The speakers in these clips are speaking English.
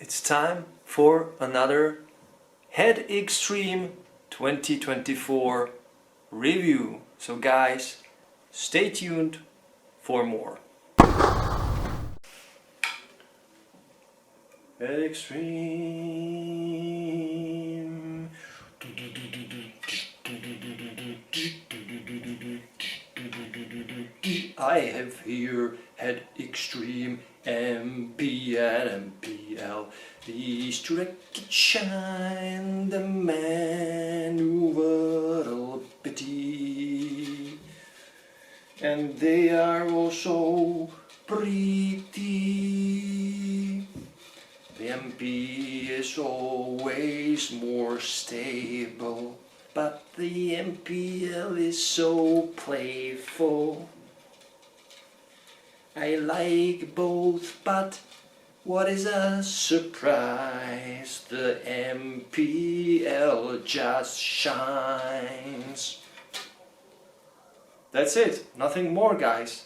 It's time for another Head Extreme 2024 review. So guys, stay tuned for more. Head Extreme. I have here Head Extreme MP and MPL. These two rackets shine the Manooovrlbity, and they are also pretty. The MP is always more stable, but the MPL is so playful. I like both, but what is a surprise? The MPL just shines. That's it, nothing more, guys.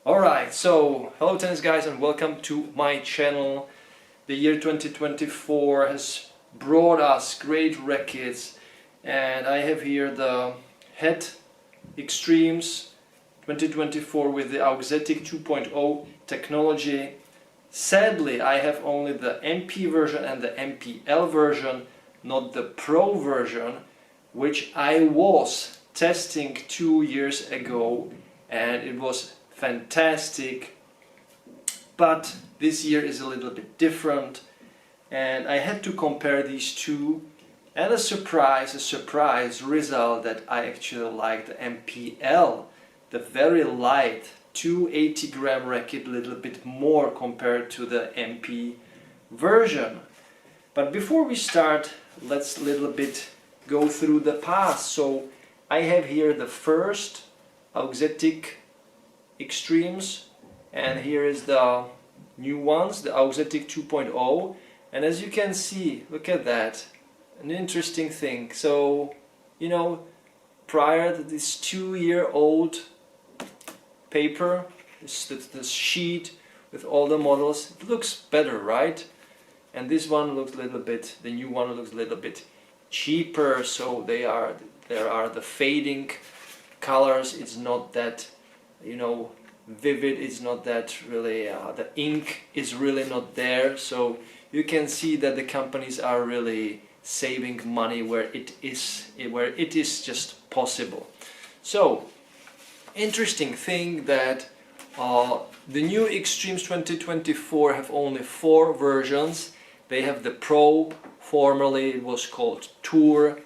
Alright, so hello tennis guys and welcome to my channel. The year 2024 has brought us great rackets, and I have here the Head Extremes 2024 with the Auxetic 2.0 technology. Sadly, I have only the MP version and the MPL version, not the Pro version, which I was testing 2 years ago, and it was fantastic. But this year is a little bit different, and I had to compare these two, and a surprise result that I actually like the MPL, the very light 280 gram racket, a little bit more compared to the MP version. But before we start, let's a little bit go through the past. So I have here the first Auxetic Extremes, and here is the new ones, the Auxetic 2.0, and as you can see, look at that, an interesting thing. So, you know, prior to this 2-year-old paper, this sheet with all the models, it looks better, right? And this one looks a little bit, the new one looks a little bit cheaper, so there are the fading colors. It's not that, you know, vivid. It's not that really, the ink is really not there, so you can see that the companies are really saving money where it is just possible. So interesting thing that the new Extremes 2024 have only 4 versions. They have the Pro, formerly it was called Tour.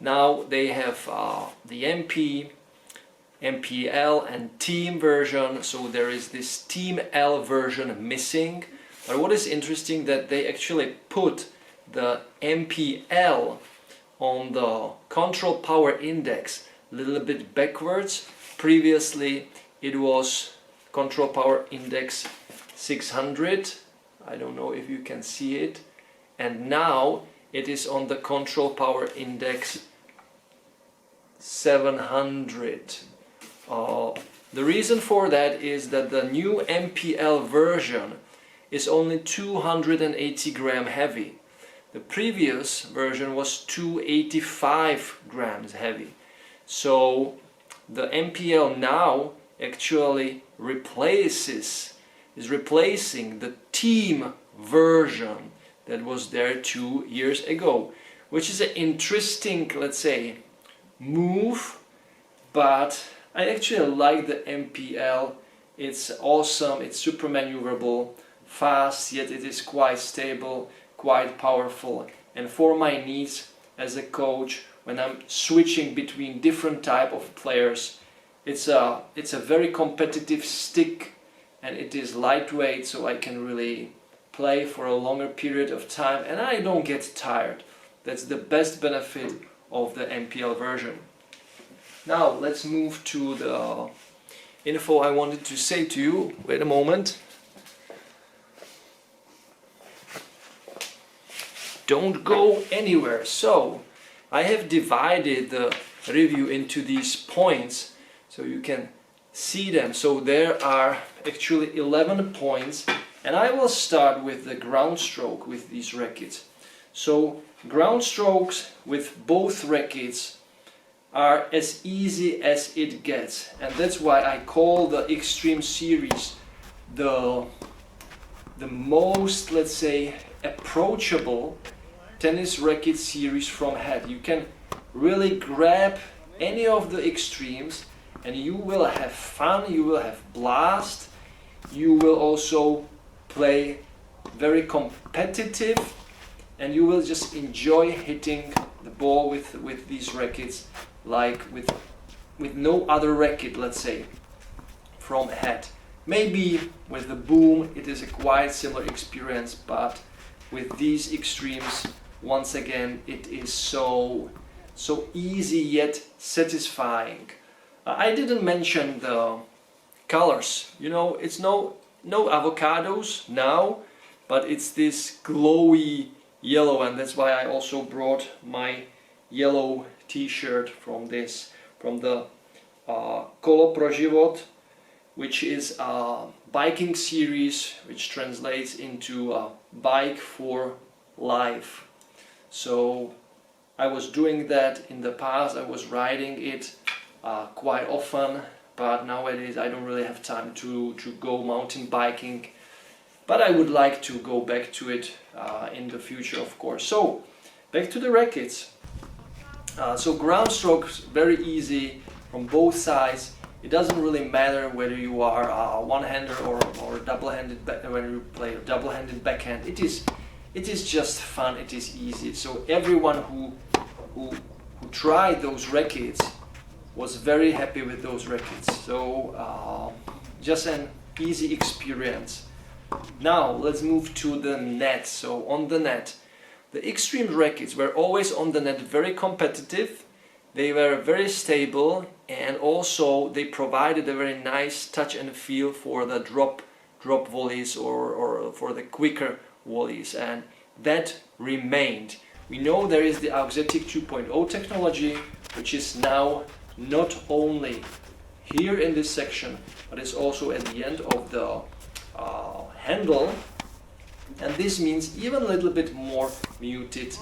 Now they have the MP, MPL and Team version, so there is this Team L version missing. But what is interesting that they actually put the MPL on the control power index a little bit backwards. Previously it was control power index 600, I don't know if you can see it, and now it is on the control power index 700. The reason for that is that the new MPL version is only 280 gram heavy. The previous version was 285 grams heavy. So the MPL now actually is replacing the Team version that was there 2 years ago, which is an interesting, let's say, move. But I actually like the MPL. It's awesome, it's super maneuverable, fast, yet it is quite stable, quite powerful, and for my needs as a coach, when I'm switching between different type of players, it's a very competitive stick, and it is lightweight, so I can really play for a longer period of time and I don't get tired. That's the best benefit of the MPL version. Now let's move to the info I wanted to say to you. Wait a moment. Don't go anywhere. So I have divided the review into these points so you can see them. So there are actually 11 points, and I will start with the ground stroke with these rackets. So ground strokes with both rackets are as easy as it gets, and that's why I call the Extreme series the most, let's say, approachable tennis racket series from head. You can really grab any of the extremes and you will have fun, you will have blast, you will also play very competitive, and you will just enjoy hitting the ball with these rackets like with no other racket, let's say, from head. Maybe with the Boom it is a quite similar experience, but with these extremes, once again, it is so easy yet satisfying. I didn't mention the colors. You know, it's no avocados now, but it's this glowy yellow, and that's why I also brought my yellow t-shirt from the Kolo pro život, which is a biking series which translates into a bike for life. So I was doing that in the past. I was riding it quite often, but nowadays I don't really have time to go mountain biking, but I would like to go back to it in the future, of course. So back to the rackets. So ground strokes, very easy from both sides. It doesn't really matter whether you are one-hander or double-handed, when you play a double-handed backhand. It is just fun, it is easy. So everyone who tried those rackets was very happy with those rackets. So just an easy experience. Now let's move to the net. So on the net, the Extreme rackets were always on the net very competitive. They were very stable, and also they provided a very nice touch and feel for the drop volleys or for the quicker volleys, and that remained. We know there is the Auxetic 2.0 technology, which is now not only here in this section, but it's also at the end of the handle, and this means even a little bit more muted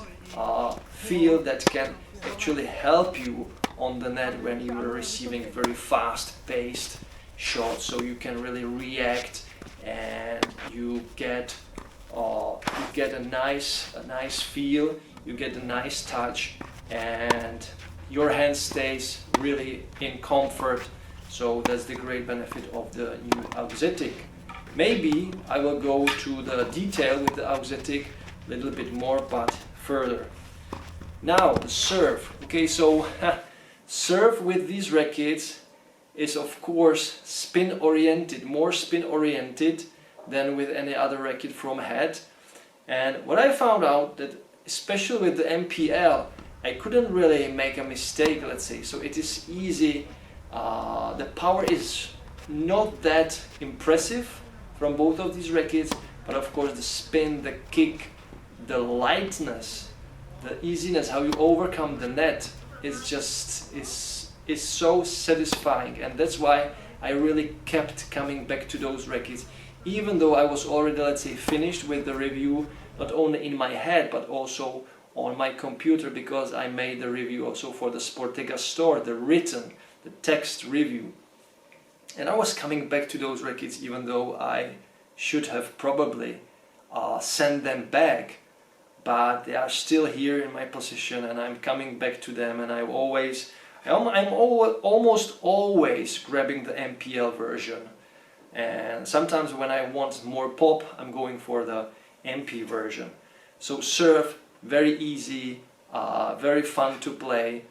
feel that can actually help you on the net when you are receiving very fast-paced shots, so you can really react and you get a nice feel, you get a nice touch, and your hand stays really in comfort. So that's the great benefit of the new Auxetic. Maybe I will go to the detail with the Auxetic a little bit more, but further. Now the serve. Okay, so serve with these rackets is of course spin oriented, more spin oriented than with any other racket from Head. And what I found out that especially with the MPL, I couldn't really make a mistake, let's say. So it is easy. The power is not that impressive from both of these rackets, but of course the spin, the kick, the lightness, the easiness, how you overcome the net is just is so satisfying, and that's why I really kept coming back to those rackets, even though I was already, let's say, finished with the review, not only in my head but also on my computer, because I made the review also for the Sportega store, the written, the text review. And I was coming back to those rackets even though I should have probably sent them back, but they are still here in my possession and I'm coming back to them, and I'm almost always grabbing the MPL version, and sometimes when I want more pop I'm going for the MP version. So serve, very easy, very fun to play,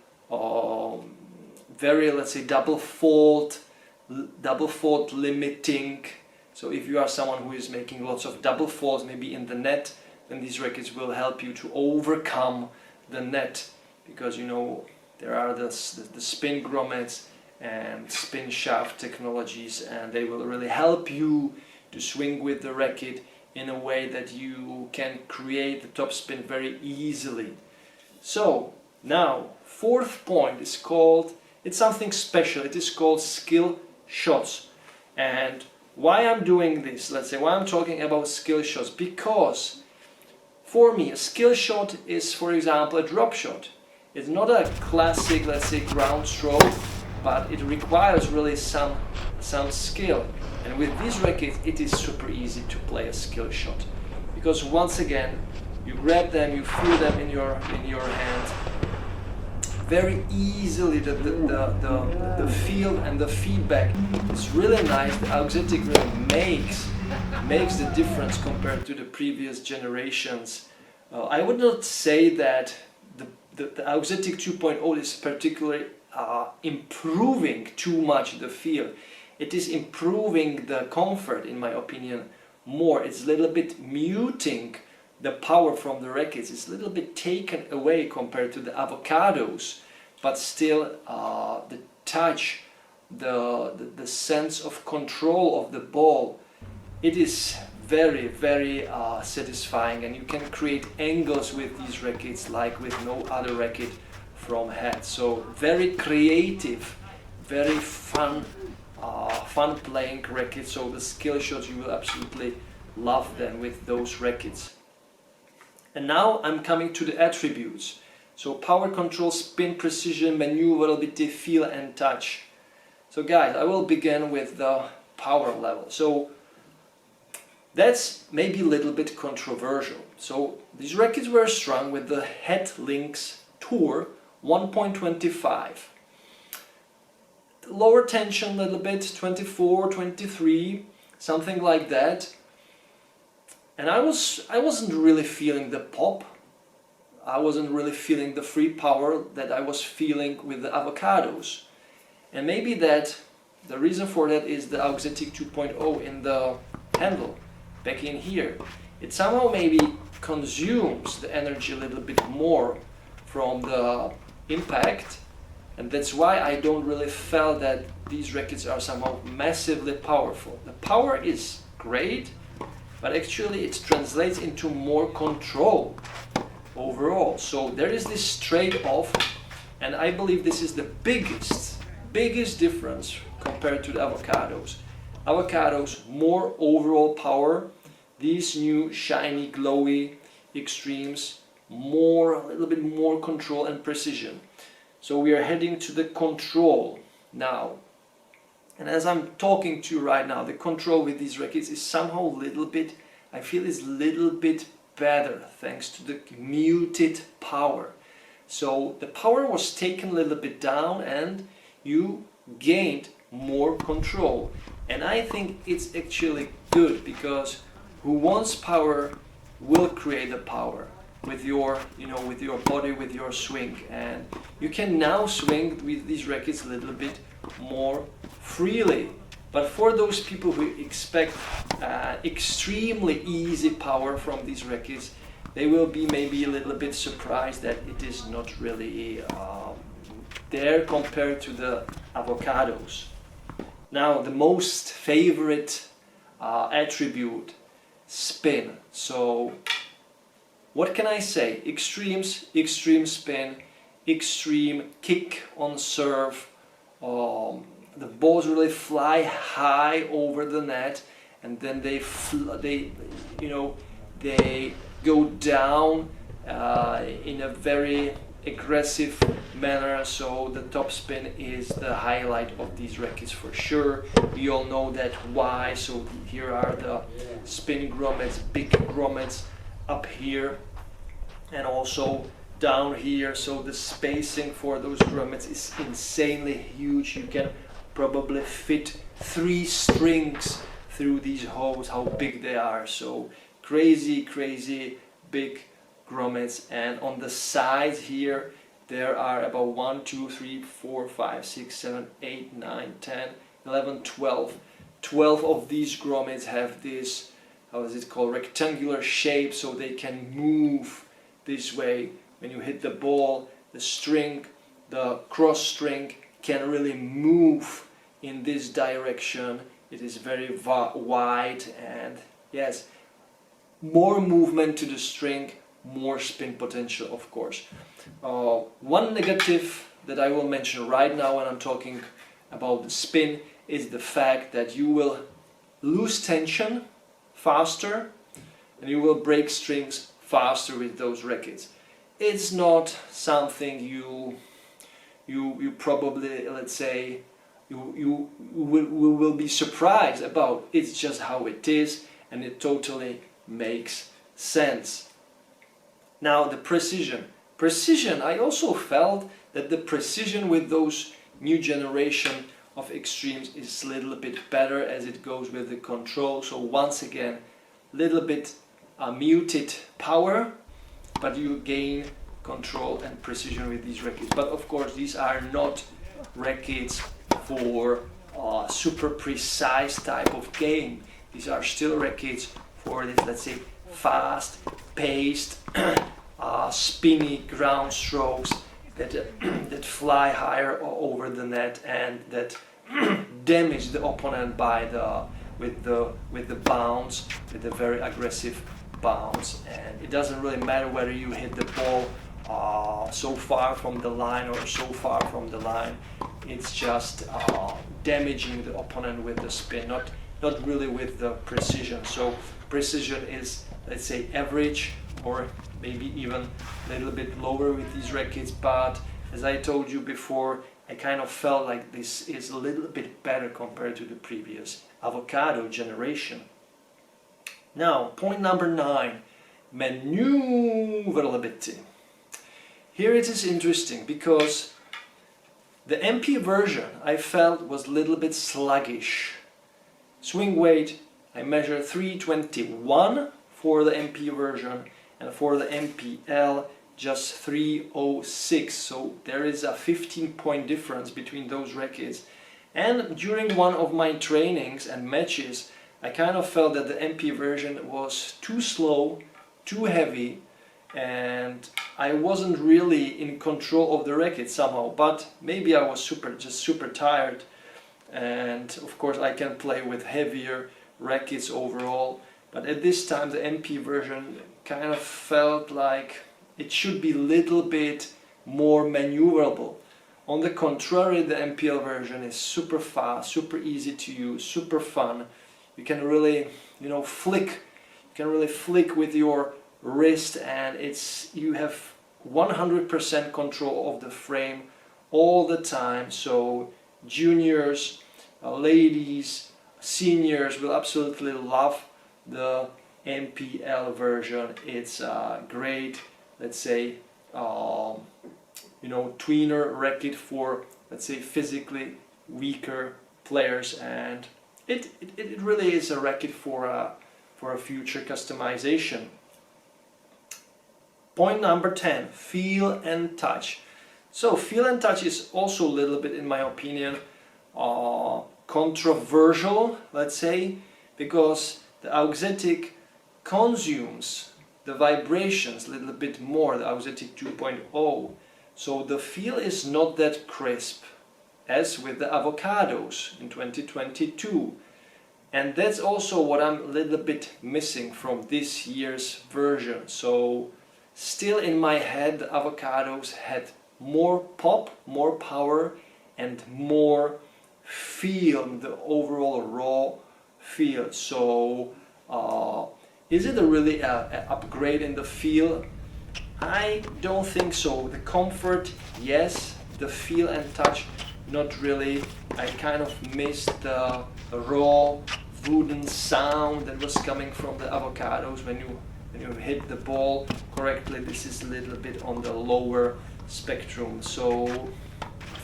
very, let's say, double fault limiting. So if you are someone who is making lots of double faults maybe in the net, then these rackets will help you to overcome the net, because you know there are the spin grommets and spin shaft technologies, and they will really help you to swing with the racket in a way that you can create the topspin very easily. So now, fourth point is called, it's something special, it is called skill shots. And why I'm doing this, let's say, why I'm talking about skill shots, because for me a skill shot is, for example, a drop shot. It's not a classic, let's say, ground stroke, but it requires really some skill. And with these rackets it is super easy to play a skill shot, because once again you grab them, you feel them in your hand very easily. The feel and the feedback is really nice. The Auxetic really makes the difference compared to the previous generations. I would not say that the Auxetic 2.0 is particularly improving too much the feel. It is improving the comfort, in my opinion, more. It's a little bit muting the power from the rackets. It's a little bit taken away compared to the avocados, but still the touch, the sense of control of the ball, it is very, very satisfying, and you can create angles with these rackets like with no other racket from Head. So very creative, very fun playing rackets. So the skill shots, you will absolutely love them with those rackets. And now I'm coming to the attributes. So power control, spin precision, maneuverability, feel and touch. So guys, I will begin with the power level. So that's maybe a little bit controversial. So these rackets were strung with the Head Links Tour 1.25. Lower tension a little bit, 24, 23, something like that. And I wasn't really feeling the pop. I wasn't really feeling the free power that I was feeling with the avocados. And maybe that the reason for that is the Auxetic 2.0 in the handle back in here. It somehow maybe consumes the energy a little bit more from the impact, and that's why I don't really feel that these rackets are somehow massively powerful. The power is great, but actually it translates into more control overall. So there is this trade-off, and I believe this is the biggest difference compared to the avocados. Avocados, more overall power. These new shiny, glowy extremes, a little bit more control and precision. So we are heading to the control now. And as I'm talking to you right now, the control with these rackets is somehow a little bit, I feel is a little bit better thanks to the muted power. So the power was taken a little bit down and you gained more control. And I think it's actually good, because who wants power will create the power. with your, with your body, with your swing, and you can now swing with these rackets a little bit more freely. But for those people who expect extremely easy power from these rackets, they will be maybe a little bit surprised that it is not really there compared to the avocados. Now, the most favorite attribute, spin. So what can I say? Extremes, extreme spin, extreme kick on serve. The balls really fly high over the net, and then they go down in a very aggressive manner. So the top spin is the highlight of these rackets for sure. We all know that why. So here are the spin grommets, big grommets up here and also down here. So the spacing for those grommets is insanely huge. You can probably fit 3 strings through these holes, how big they are. So crazy big grommets. And on the sides here there are about 1, 2, 3, 4, 5, 6, 7, 8, 9, 10, 11, 12 of these grommets have this, how is it called, rectangular shape, so they can move this way. When you hit the ball, the string, the cross string can really move in this direction. It is very wide, and yes, more movement to the string, more spin potential, of course. One negative that I will mention right now when I'm talking about the spin is the fact that you will lose tension faster and you will break strings faster with those rackets. It's not something you probably, let's say, you will be surprised about. It's just how it is, and it totally makes sense. Now the precision, I also felt that the precision with those new generation of extremes is a little bit better as it goes with the control. So once again, little bit muted power, but you gain control and precision with these rackets. But of course, these are not rackets for super precise type of game. These are still rackets for this, let's say, fast paced spinny ground strokes that fly higher over the net and that damage the opponent with the bounce, with the very aggressive bounce. And it doesn't really matter whether you hit the ball so far from the line or so far from the line. It's just damaging the opponent with the spin, not really with the precision. So precision is, let's say, average or maybe even a little bit lower with these rackets, but as I told you before, I kind of felt like this is a little bit better compared to the previous avocado generation. Now, point number 9, Manooovrlbity. Here it is interesting because the MP version I felt was a little bit sluggish. Swing weight, I measured 321 for the MP version, and for the MPL just 306. So there is a 15-point difference between those rackets. And during one of my trainings and matches, I kind of felt that the MP version was too slow, too heavy, and I wasn't really in control of the racket somehow. But maybe I was just super tired, and of course I can play with heavier rackets overall. But at this time the MP version kind of felt like it should be a little bit more maneuverable. On the contrary, the MPL version is super fast, super easy to use, super fun. You can really, flick. You can really flick with your wrist, and you have 100% control of the frame all the time. So juniors, ladies, seniors will absolutely love the MPL version. It's a great, let's say, tweener racket for, let's say, physically weaker players, and it really is a racket for a future customization. Point number 10, feel and touch. So feel and touch is also a little bit, in my opinion, controversial, let's say, because the Auxetic consumes the vibrations a little bit more, the Auxetic 2.0. So the feel is not that crisp as with the avocados in 2022. And that's also what I'm a little bit missing from this year's version. So still in my head, the avocados had more pop, more power, and more feel, the overall raw feel. So is it really an upgrade in the feel? I don't think so. The comfort, yes. The feel and touch, not really. I kind of missed the raw wooden sound that was coming from the avocados when you hit the ball correctly. This is a little bit on the lower spectrum. So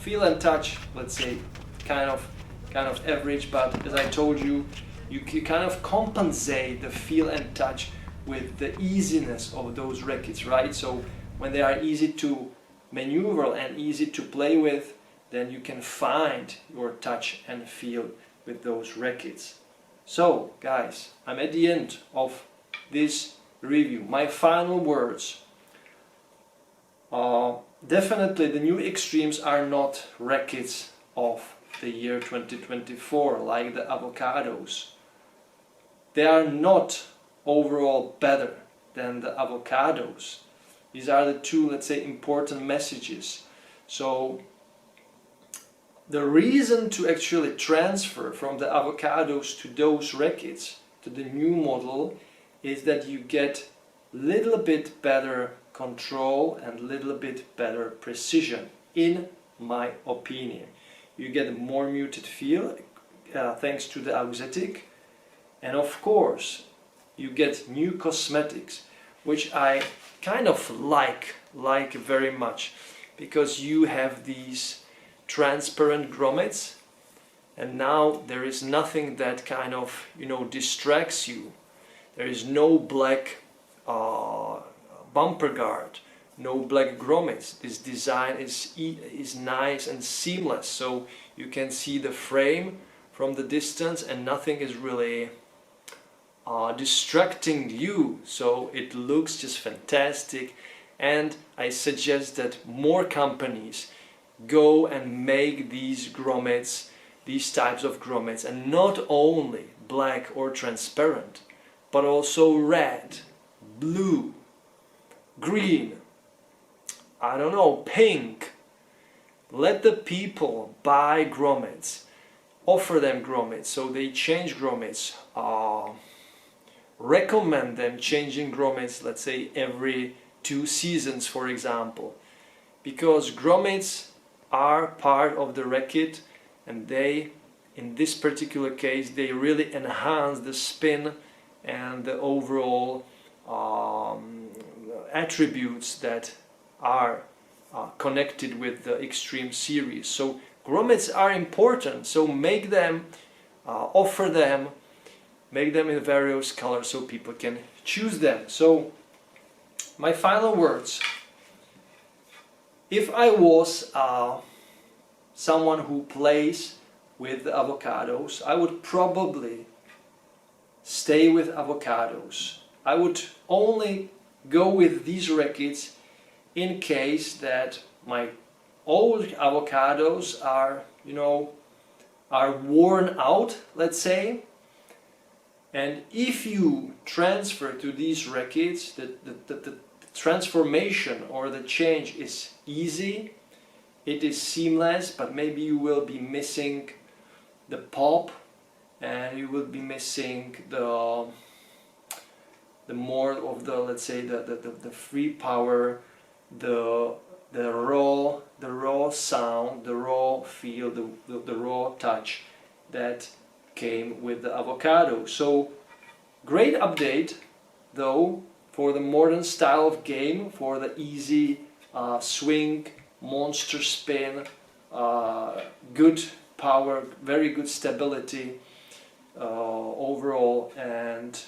feel and touch, let's say, kind of average. But as I told you, you kind of compensate the feel and touch with the easiness of those rackets, right? So when they are easy to maneuver and easy to play with, then you can find your touch and feel with those rackets. So guys, I'm at the end of this review. My final words. Definitely the new Extremes are not rackets of the year 2024 like the avocados. They are not overall better than the avocados. These are the two, let's say, important messages. So the reason to actually transfer from the avocados to those rackets, to the new model, is that you get little bit better control and little bit better precision, in my opinion. You get a more muted feel thanks to the Auxetic, and of course you get new cosmetics, which I kind of like very much, because you have these transparent grommets, and now there is nothing that kind of, you know, distracts you. There is no black bumper guard, no black grommets. This design is nice and seamless, so you can see the frame from the distance and nothing is really distracting you, so it looks just fantastic. And I suggest that more companies go and make these grommets, these types of grommets, and not only black or transparent, but also red, blue, green, I don't know, pink. Let the people buy grommets, offer them grommets, so they change grommets, recommend them changing grommets, let's say every 2 seasons, for example, because grommets are part of the racket, and they, in this particular case, they really enhance the spin and the overall attributes that are connected with the Extreme series. So grommets are important, so make them, offer them, make them in various colors so people can choose them. So my final words: if I was someone who plays with the avocados, I would probably stay with avocados. I would only go with these rackets in case that my old avocados are, you know, are worn out, let's say. And if you transfer to these rackets, the transformation or the change is easy, it is seamless, but maybe you will be missing the pop, and you will be missing the more of the, let's say, the free power, the raw sound, the raw feel, the raw touch that came with the avocado. So great update though for the modern style of game, for the easy swing, monster spin, good power, very good stability overall, and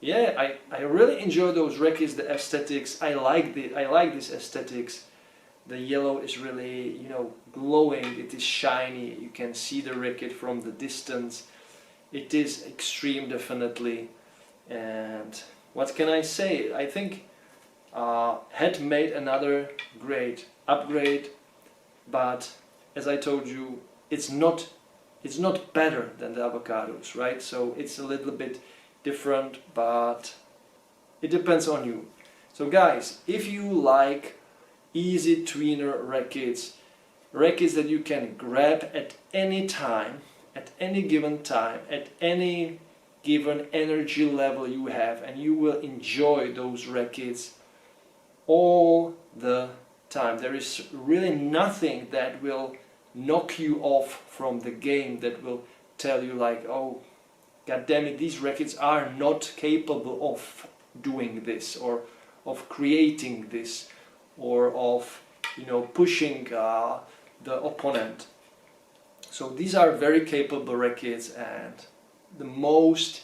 yeah, I really enjoy those rackets, the aesthetics. I like this aesthetics. The yellow is really, you know, glowing. It is shiny. You can see the racket from the distance. It is extreme, definitely. And what can I say? I think had made another great upgrade, but as I told you, it's not better than the avocados, right? So it's a little bit different, but it depends on you. So guys, if you like easy tweener rackets that you can grab at any time, at any given time, at any given energy level you have, and you will enjoy those rackets all the time. There is really nothing that will knock you off from the game, that will tell you like, oh, god damn it, these rackets are not capable of doing this, or of creating this, or of, you know, pushing the opponent. So these are very capable rackets and the most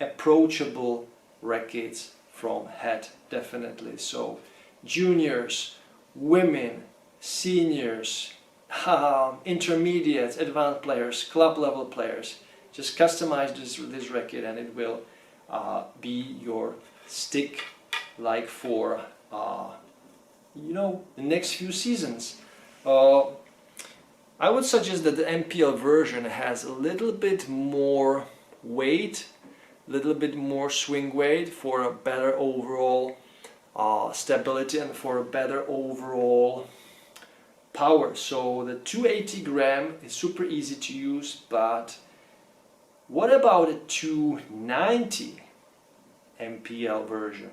approachable rackets from Head, definitely. So juniors, women, seniors, intermediates, advanced players, club level players, just customize this racket and it will be your stick like for you know, the next few seasons. I would suggest that the MPL version has a little bit more weight, a little bit more swing weight for a better overall stability and for a better overall power. So the 280 gram is super easy to use, but what about a 290 MPL version?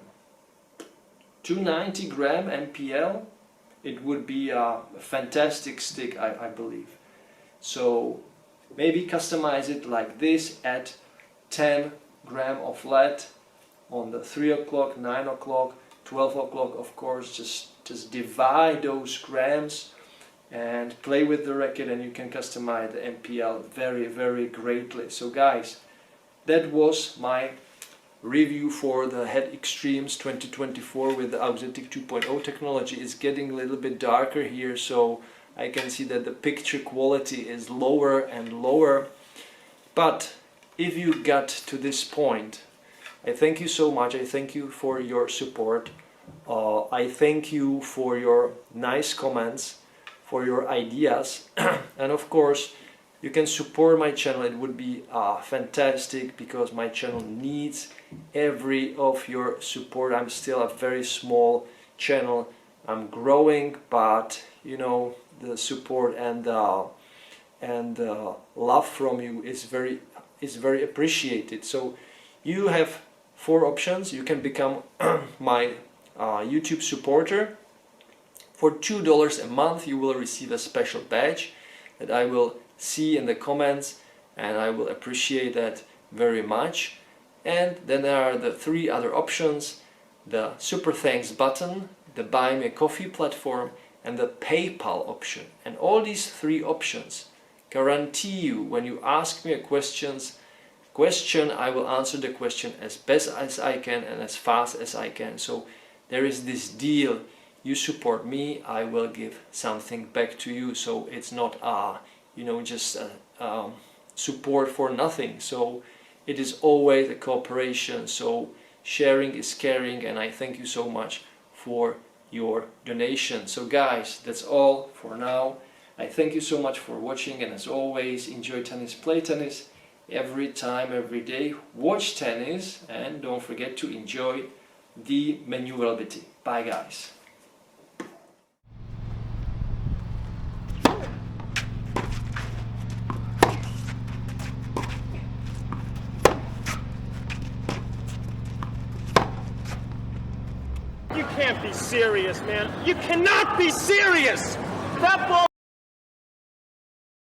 290 gram MPL, it would be a fantastic stick, I believe. So maybe customize it like this, add 10 gram of lead on the 3 o'clock, 9 o'clock, 12 o'clock, of course. Just divide those grams and play with the racket, and you can customize the MPL very, very greatly. So guys, that was my review for the Head Extremes 2024 with the Auxetic 2.0 technology. It's getting a little bit darker here, so I can see that the picture quality is lower and lower. But if you got to this point, I thank you so much. I thank you for your support. I thank you for your nice comments, for your ideas, and of course you can support my channel. It would be fantastic, because my channel needs every of your support. I'm still a very small channel. I'm growing, but you know, the support and love from you is very appreciated. So you have 4 options. You can become my YouTube supporter. For $2 a month you will receive a special badge that I will see in the comments, and I will appreciate that very much. And then there are the 3 other options: the super thanks button, the buy me a coffee platform, and the PayPal option. And all these 3 options guarantee you, when you ask me a question, I will answer the question as best as I can and as fast as I can. So there is this deal: you support me, I will give something back to you. So it's not you know, just support for nothing. So it is always a cooperation. So sharing is caring, and I thank you so much for your donation. So guys, that's all for now. I thank you so much for watching, and as always, enjoy tennis, play tennis every time, every day, watch tennis, and don't forget to enjoy the Manooovrlbity. Bye guys. You can't be serious, man. You cannot be serious! That ball